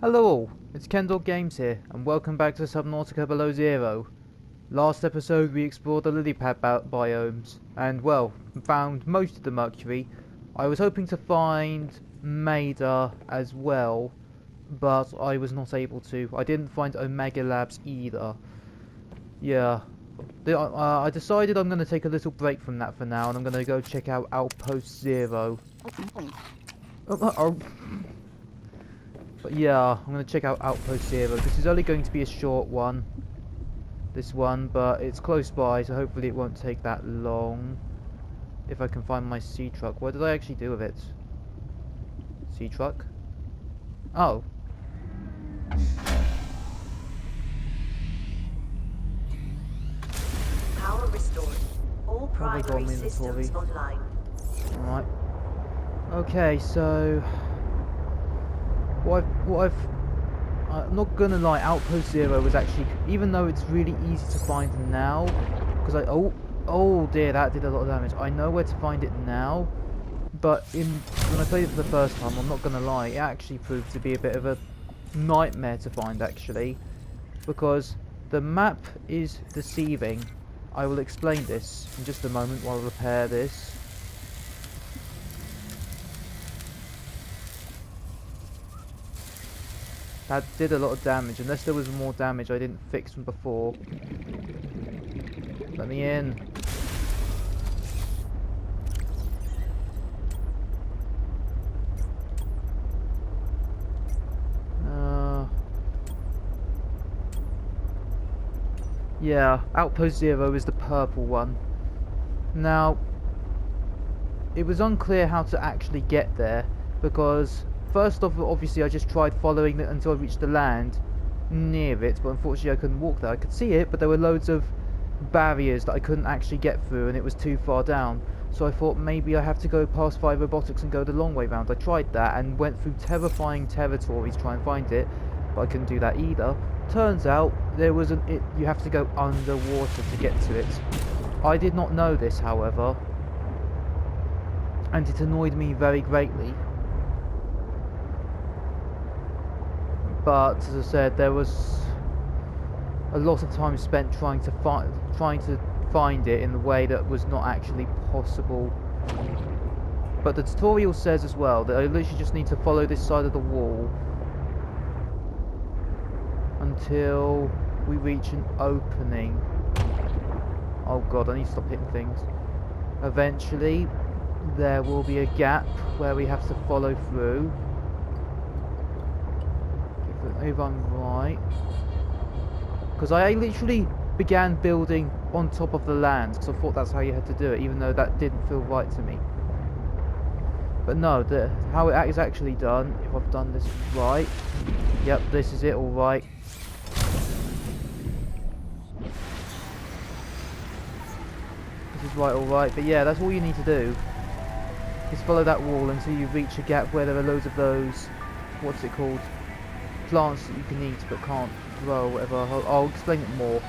Hello all, it's Kendall Games here, and welcome back to Subnautica Below Zero. Last episode we explored the lily pad biomes, and well, found most of the mercury. I was hoping to find Maida as well, but I was not able to. I didn't find Omega Labs either. Yeah, I decided I'm going to take a little break from that for now, and I'm going to go check out Outpost Zero. But yeah, I'm going to check out Outpost Zero. This is only going to be a short one, this one, but it's close by, so hopefully it won't take that long. If I can find my sea truck. What did I actually do with it? Sea truck? Oh. Power restored. All primary systems online. Alright. Okay, so I'm not gonna lie, Outpost Zero was actually, even though it's really easy to find now, because oh dear, that did a lot of damage. I know where to find it now, but when I played it for the first time, I'm not gonna lie, it actually proved to be a bit of a nightmare to find actually, because the map is deceiving. I will explain this in just a moment while I repair this. That did a lot of damage, unless there was more damage I didn't fix from before. Let me in. Yeah, Outpost Zero is the purple one. Now, it was unclear how to actually get there, because first off, obviously I just tried following it until I reached the land near it, but unfortunately I couldn't walk there. I could see it, but there were loads of barriers that I couldn't actually get through, and it was too far down. So I thought maybe I have to go past 5 robotics and go the long way round. I tried that and went through terrifying territories to try and find it, but I couldn't do that either. Turns out there was you have to go underwater to get to it. I did not know this, however, and it annoyed me very greatly. But as I said, there was a lot of time spent trying to find it in a way that was not actually possible. But the tutorial says as well that I literally just need to follow this side of the wall until we reach an opening. Oh god, I need to stop hitting things. Eventually there will be a gap where we have to follow through. If I'm right, because I literally began building on top of the land, because I thought that's how you had to do it, even though that didn't feel right to me. But no, how it is actually done, if I've done this right, yep, this is it, alright. This is right, alright, but yeah, that's all you need to do, is follow that wall until you reach a gap where there are loads of those, what's it called? Plants that you can eat but can't grow, whatever. I'll explain it more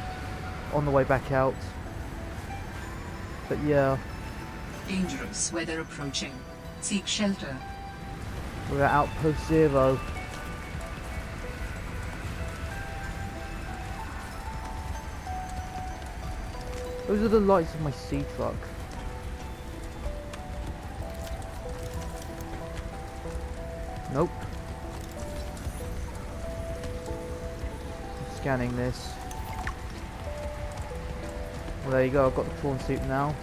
on the way back out. But yeah. Dangerous weather approaching. Seek shelter. We're at Outpost Zero. Those are the lights of my sea truck. Nope. Scanning this. Well, there you go, I've got the prawn suit now.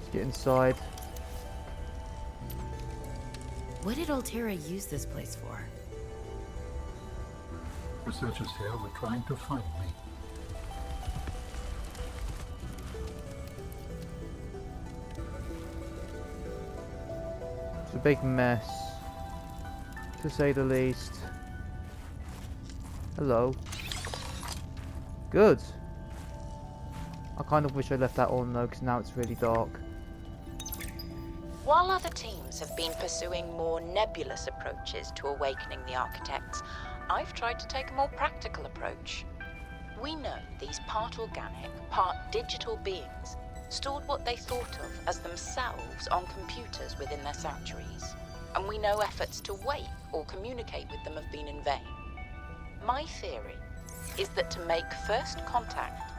Let's get inside. What did Altera use this place for? Researchers here were trying to find me. It's a big mess, to say the least. Hello. Good. I kind of wish I left that on though, because now it's really dark. While other teams have been pursuing more nebulous approaches to awakening the architects, I've tried to take a more practical approach. We know these part organic, part digital beings stored what they thought of as themselves on computers within their sanctuaries, and we know efforts to wake or communicate with them have been in vain. My theory is that to make first contact,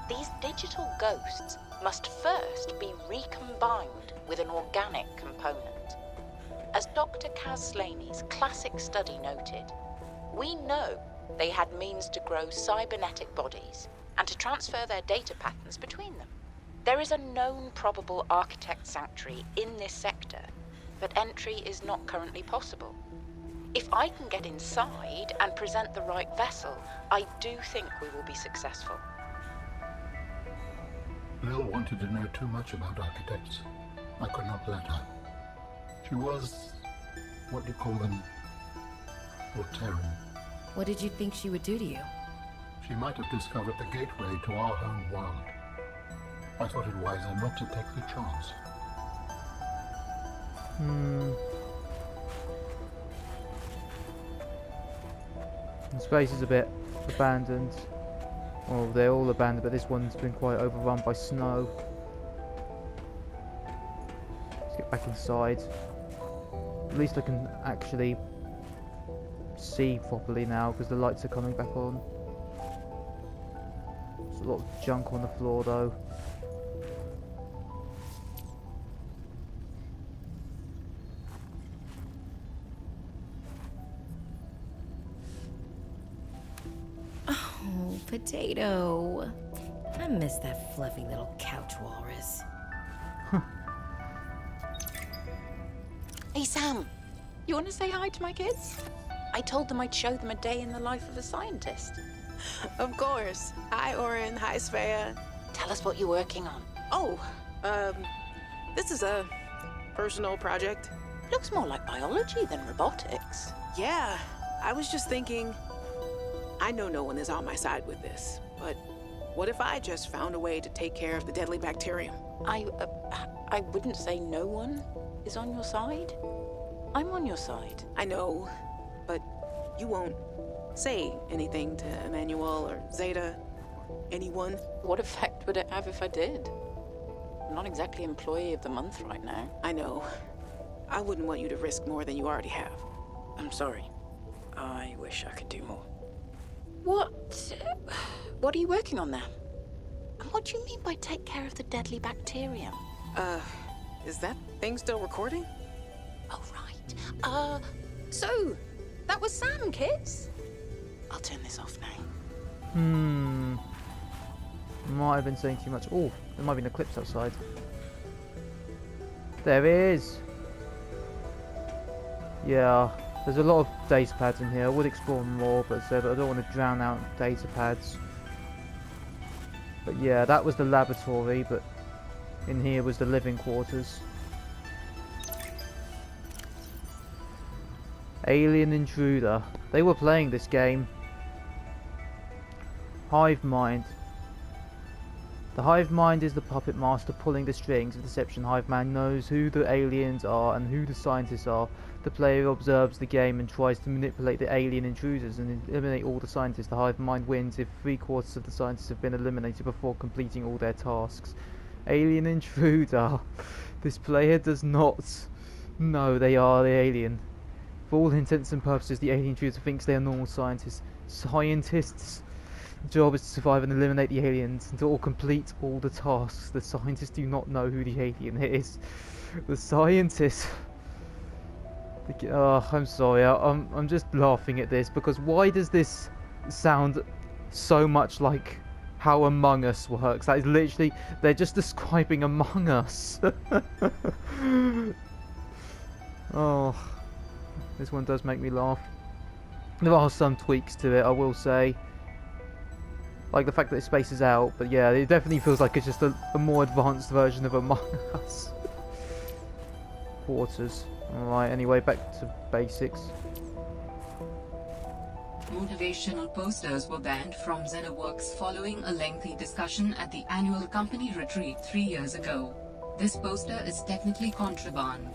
these digital ghosts must first be recombined with an organic component. As Dr. Kaz Slaney's classic study noted, we know they had means to grow cybernetic bodies and to transfer their data patterns between them. There is a known probable architect sanctuary in this sector, but entry is not currently possible. If I can get inside and present the right vessel, I do think we will be successful. Lil wanted to know too much about architects. I could not let her. She was, what do you call them? Voltairean. What did you think she would do to you? She might have discovered the gateway to our home world. I thought it wiser not to take the chance. The space is a bit abandoned. Well, they're all abandoned, but this one's been quite overrun by snow. Let's get back inside. At least I can actually see properly now because the lights are coming back on. There's a lot of junk on the floor though. Oh, Potato. I miss that fluffy little couch walrus. Hey Sam, you want to say hi to my kids? I told them I'd show them a day in the life of a scientist. Of course. Hi, Oren. Hi, Svea. Tell us what you're working on. Oh, this is a personal project. Looks more like biology than robotics. Yeah, I was just thinking, I know no one is on my side with this, but what if I just found a way to take care of the deadly bacterium? I wouldn't say no one is on your side. I'm on your side. I know, but you won't say anything to Emmanuel or Zeta, anyone. What effect would it have if I did? I'm not exactly employee of the month right now. I know. I wouldn't want you to risk more than you already have. I'm sorry. I wish I could do more. What are you working on there? And what do you mean by take care of the deadly bacterium? Is that thing still recording? Oh, right. So, that was Sam, kids? I'll turn this off now. Might have been saying too much. Oh, there might be an eclipse outside. There is. Yeah, there's a lot of data pads in here. I would explore more, but I don't want to drown out data pads. But yeah, that was the laboratory, but in here was the living quarters. Alien Intruder. They were playing this game. Hive Mind. The Hive Mind is the puppet master pulling the strings of deception. Hive Mind knows who the aliens are and who the scientists are. The player observes the game and tries to manipulate the alien intruders and eliminate all the scientists. The Hive Mind wins if 3/4 of the scientists have been eliminated before completing all their tasks. Alien Intruder. This player does not know they are the alien. For all intents and purposes, the alien intruder thinks they are normal scientists. Scientists' job is to survive and eliminate the aliens and to all complete all the tasks. The scientists do not know who the alien is. The scientists... Oh, I'm sorry, I'm just laughing at this because why does this sound so much like how Among Us works? That is literally, they're just describing Among Us. Oh, this one does make me laugh. There are some tweaks to it, I will say. Like the fact that it spaces out, but yeah, it definitely feels like it's just a more advanced version of Among Us. Quarters. Alright, anyway, back to basics. Motivational posters were banned from ZenaWorks following a lengthy discussion at the annual company retreat 3 years ago. This poster is technically contraband.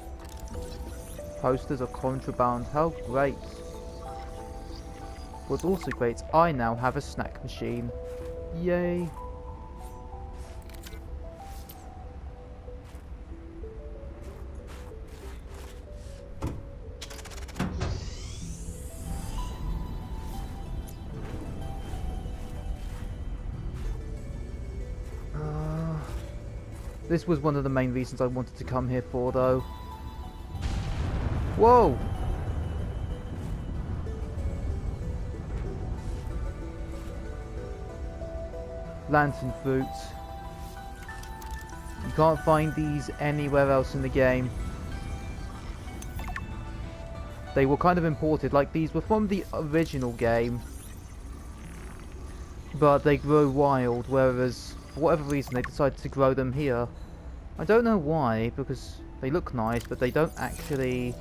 Posters are contraband. How great. What's also great, I now have a snack machine. Yay. This was one of the main reasons I wanted to come here for, though. Whoa! Lantern fruits. You can't find these anywhere else in the game. They were kind of imported, like these were from the original game. But they grow wild, whereas for whatever reason they decided to grow them here. I don't know why, because they look nice, but they don't actually,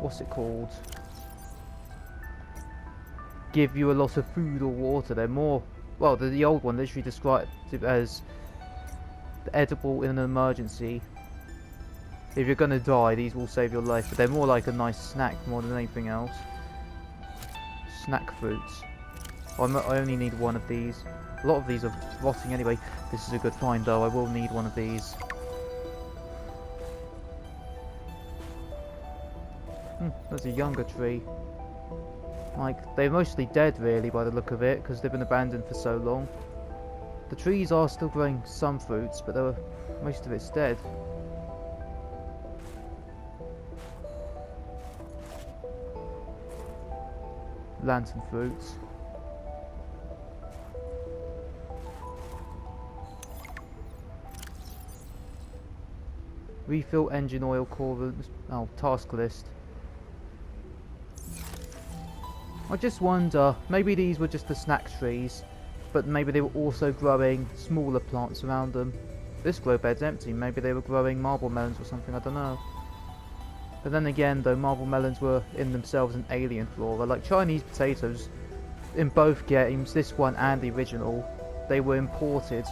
what's it called, give you a lot of food or water. They're more, well, the old one literally described it as edible in an emergency. If you're gonna die, these will save your life, but they're more like a nice snack more than anything else. Snack fruits. I only need one of these. A lot of these are rotting anyway. This is a good find though, I will need one of these. There's a younger tree. Like, they're mostly dead really by the look of it, because they've been abandoned for so long. The trees are still growing some fruits, but most of it's dead. Lantern fruits. Refill engine oil core. Oh, task list. I just wonder, maybe these were just the snack trees, but maybe they were also growing smaller plants around them. This grow bed's empty, maybe they were growing marble melons or something, I don't know. But then again though, marble melons were in themselves an alien flora, like Chinese potatoes. In both games, this one and the original, they were imported.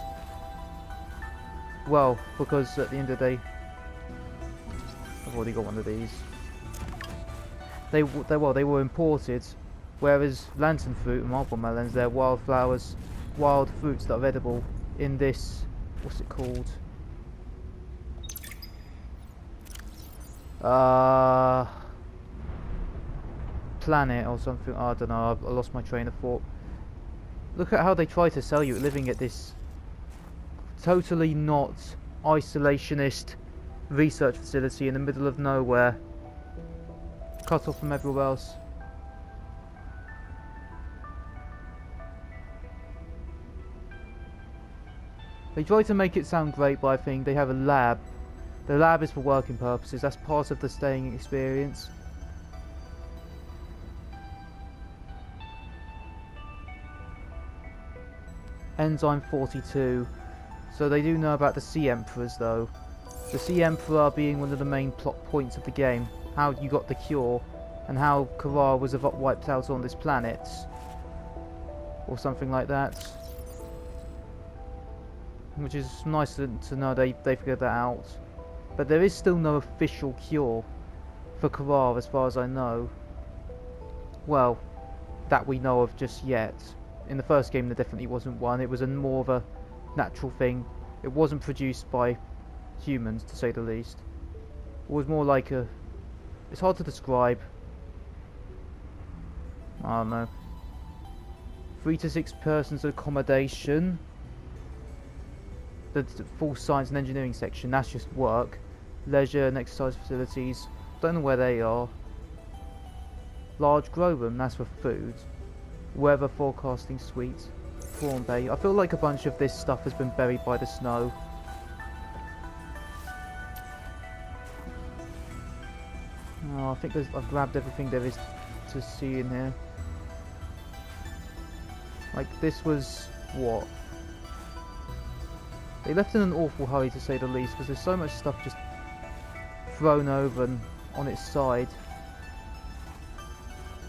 Well, because at the end of the day, I've already got one of these. They were imported, whereas lantern fruit and marble melons, they're wildflowers, wild fruits that are edible in this, what's it called? Planet or something, I don't know, I lost my train of thought. Look at how they try to sell you living at this totally not isolationist research facility in the middle of nowhere, cut off from everywhere else. They try to make it sound great by saying they have a lab. The lab is for working purposes, that's part of the staying experience. Enzyme 42. So they do know about the Sea Emperors though. The Sea Emperor being one of the main plot points of the game. How you got the cure, and how Kara was wiped out on this planet. Or something like that. Which is nice to know they figured that out. But there is still no official cure for Kara as far as I know. Well, that we know of just yet. In the first game there definitely wasn't one. It was more of a natural thing. It wasn't produced by humans, to say the least. It was more like a... It's hard to describe. I don't know. 3 to 6 persons accommodation. The full science and engineering section, that's just work. Leisure and exercise facilities, don't know where they are. Large grow room, that's for food. Weather forecasting suite. Prawn bay. I feel like a bunch of this stuff has been buried by the snow. Oh, I think I've grabbed everything there is to see in here. Like, this was... what? They left in an awful hurry, to say the least, because there's so much stuff just thrown over and on its side.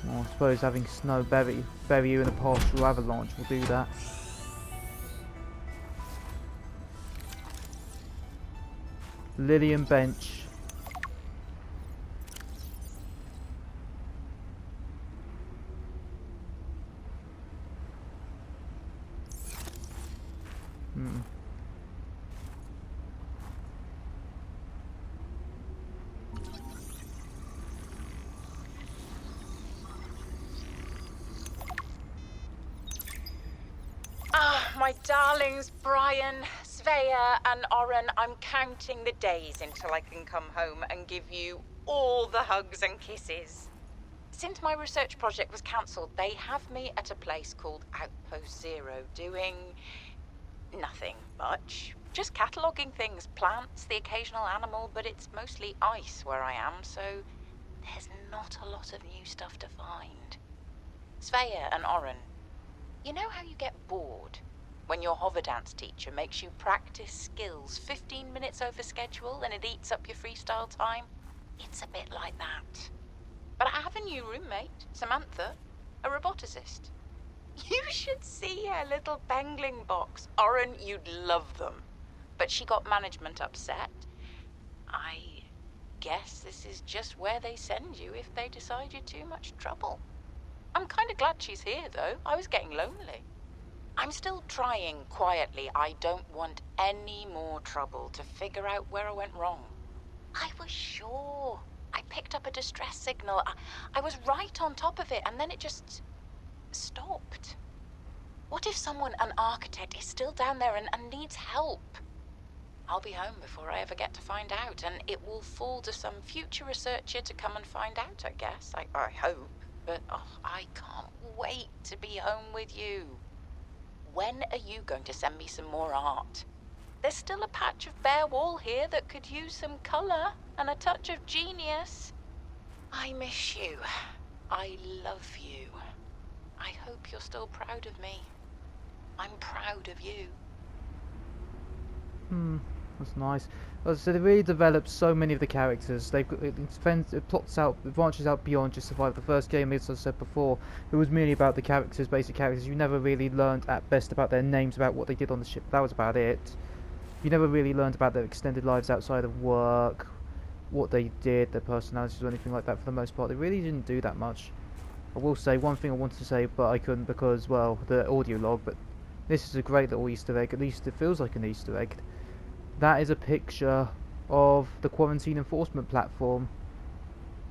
Well, I suppose having snow bury you in a partial avalanche will do that. Lillian Bench. Hmm. Ah, my darlings, Brian, Svea, and Oren, I'm counting the days until I can come home and give you all the hugs and kisses. Since my research project was cancelled, they have me at a place called Outpost Zero, doing nothing much. Just cataloguing things, plants, the occasional animal, but it's mostly ice where I am, so there's not a lot of new stuff to find. Svea and Oren, you know how you get bored when your hover dance teacher makes you practice skills 15 minutes over schedule and it eats up your freestyle time? It's a bit like that. But I have a new roommate, Samantha, a roboticist. You should see her little pangling box. Oren, you'd love them. But she got management upset. I guess this is just where they send you if they decide you're too much trouble. I'm kind of glad she's here, though. I was getting lonely. I'm still trying quietly. I don't want any more trouble to figure out where I went wrong. I was sure. I picked up a distress signal. I was right on top of it, and then it just stopped. What if someone, an architect, is still down there and needs help? I'll be home before I ever get to find out, and it will fall to some future researcher to come and find out, I guess. I hope. But I can't wait to be home with you. When are you going to send me some more art? There's still a patch of bare wall here that could use some colour and a touch of genius. I miss you. I love you. I hope you're still proud of me. I'm proud of you. That's nice. As I said, it really develops so many of the characters. It branches out beyond just Survive. The first game, as I said before, it was merely about the characters, basic characters. You never really learned at best about their names, about what they did on the ship. That was about it. You never really learned about their extended lives outside of work, what they did, their personalities, or anything like that for the most part. They really didn't do that much. I will say one thing I wanted to say, but I couldn't because, well, the audio log, but this is a great little Easter egg. At least it feels like an Easter egg. That is a picture of the quarantine enforcement platform,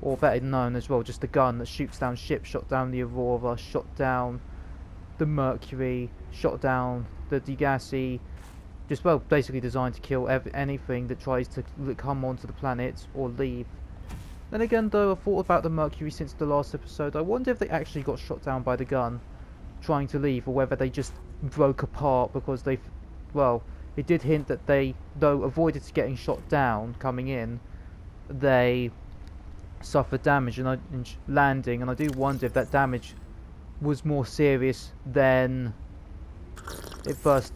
or better known as well, just the gun that shoots down ships, shot down the Aurora, shot down the Mercury, shot down the Degassi, just, well, basically designed to kill anything that tries to come onto the planet or leave. Then again, though, I've thought about the Mercury since the last episode. I wonder if they actually got shot down by the gun trying to leave, or whether they just broke apart because they, well, it did hint that they, though avoided getting shot down coming in, they suffered damage in landing, and I do wonder if that damage was more serious than it first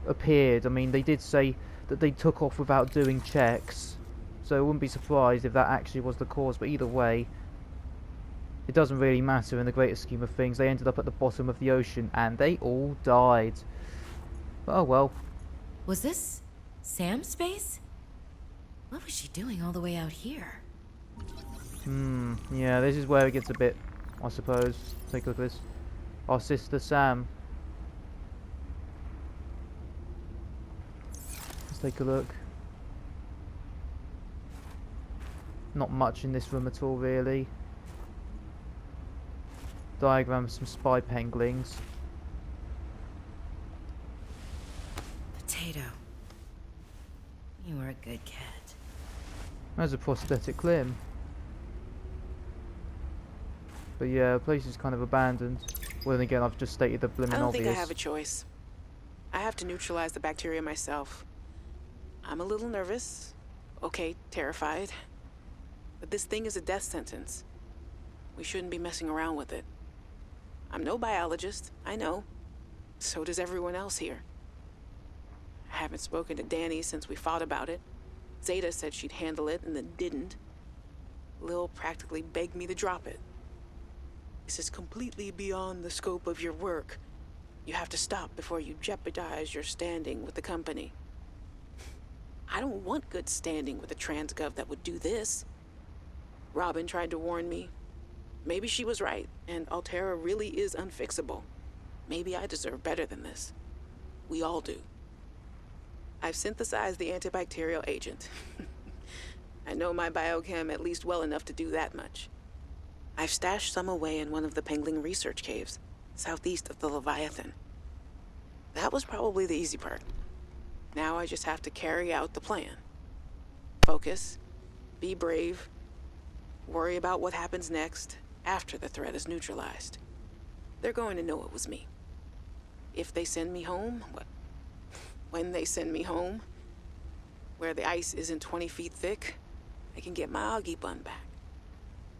appeared. I mean, they did say that they took off without doing checks, so I wouldn't be surprised if that actually was the cause, but either way, it doesn't really matter in the greater scheme of things. They ended up at the bottom of the ocean, and they all died. But oh well. Was this Sam's space? What was she doing all the way out here? Yeah, this is where it gets a bit, I suppose. Take a look at this. Our sister Sam. Let's take a look. Not much in this room at all, really. Diagram of some spy penguins. Potato. You were a good cat. There's a prosthetic limb. But yeah, the place is kind of abandoned. Well, then again, I've just stated the blimmin' I don't obvious. think I have a choice. I have to neutralize the bacteria myself. I'm a little nervous. Okay, terrified. But this thing is a death sentence. We shouldn't be messing around with it. I'm no biologist, I know. So does everyone else here. I haven't spoken to Danny since we fought about it. Zeta said she'd handle it and then didn't. Lil practically begged me to drop it. This is completely beyond the scope of your work. You have to stop before you jeopardize your standing with the company. I don't want good standing with a transgov that would do this. Robin tried to warn me. Maybe she was right, and Alterra really is unfixable. Maybe I deserve better than this. We all do. I've synthesized the antibacterial agent. I know my biochem at least well enough to do that much. I've stashed some away in one of the Pengling research caves, southeast of the Leviathan. That was probably the easy part. Now I just have to carry out the plan. Focus, be brave, worry about what happens next after the threat is neutralized. They're going to know it was me. If they send me home, when they send me home, where the ice isn't 20 feet thick, I can get my Augie bun back.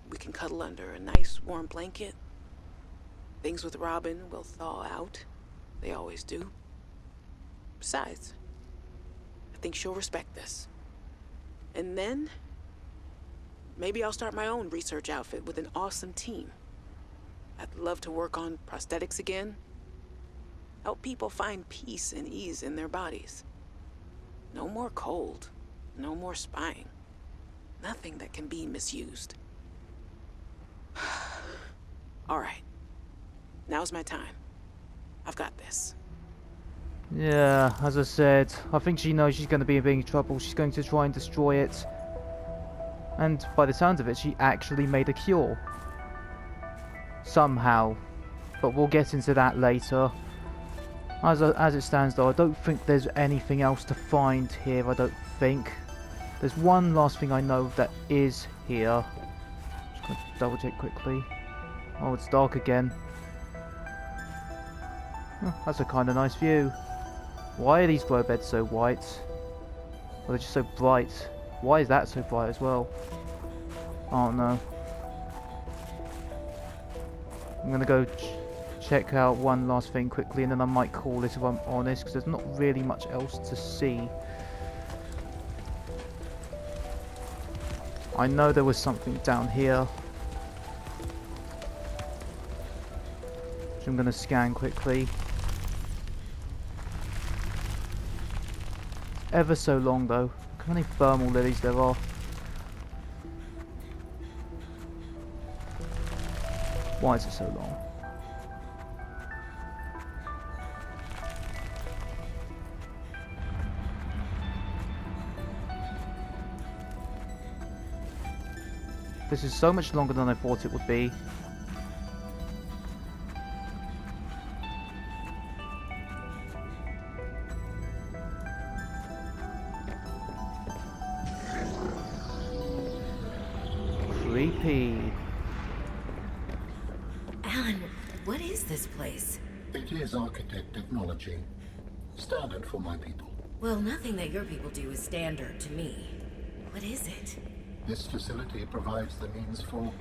We can cuddle under a nice warm blanket. Things with Robin will thaw out. They always do. Besides, I think she'll respect this. And then, maybe I'll start my own research outfit with an awesome team. I'd love to work on prosthetics again. Help people find peace and ease in their bodies. No more cold. No more spying. Nothing that can be misused. All right. Now's my time. I've got this. Yeah, as I said, I think she knows she's going to be in big trouble. She's going to try and destroy it. And by the sounds of it, she actually made a cure. Somehow. But we'll get into that later. As it stands though, I don't think there's anything else to find here, I don't think. There's one last thing I know that is here. Just going to double check quickly. Oh, it's dark again. Oh, that's a kind of nice view. Why are these glow beds so white? Well, they're just so bright. Why is that so bright as well? Oh no. I'm going to go check out one last thing quickly, and then I might call it if I'm honest, because there's not really much else to see. I know there was something down here, which I'm going to scan quickly. Ever so long though. Look how many thermal lilies there are. Why is it so long? This is so much longer than I thought it would be. Creepy. Alan, what is this place? It is architect technology. Standard for my people. Well, nothing that your people do is standard to me. What is it? This facility provides the means for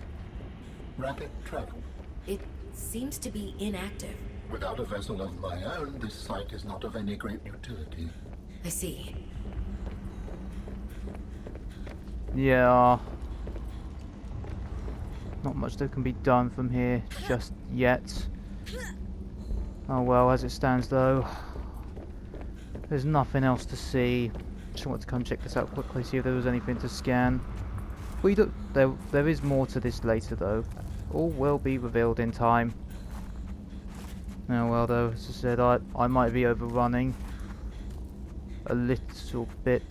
rapid travel. It seems to be inactive. Without a vessel of my own, this site is not of any great utility. I see. Yeah. Not much that can be done from here just yet. Oh well, as it stands though, there's nothing else to see. Just wanted to come check this out quickly, see if there was anything to scan. There is more to this later though. All will be revealed in time. Oh well though, as I said, I might be overrunning a little bit.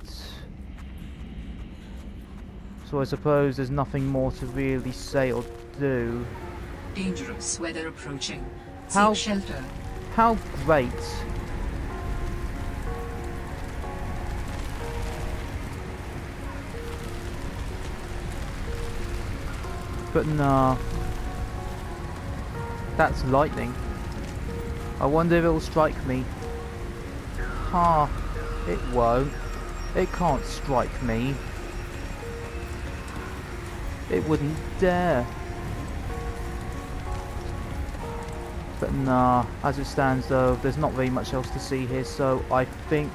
So I suppose there's nothing more to really say or do. Dangerous weather approaching. How- Seek shelter. How great. But nah. That's lightning. I wonder if it will strike me. Ha. It won't. It can't strike me. It wouldn't dare. But nah, as it stands though, there's not very much else to see here, so I think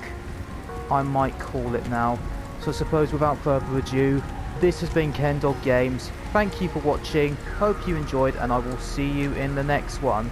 I might call it now. So I suppose without further ado, this has been KenDog Games. Thank you for watching, hope you enjoyed, and I will see you in the next one.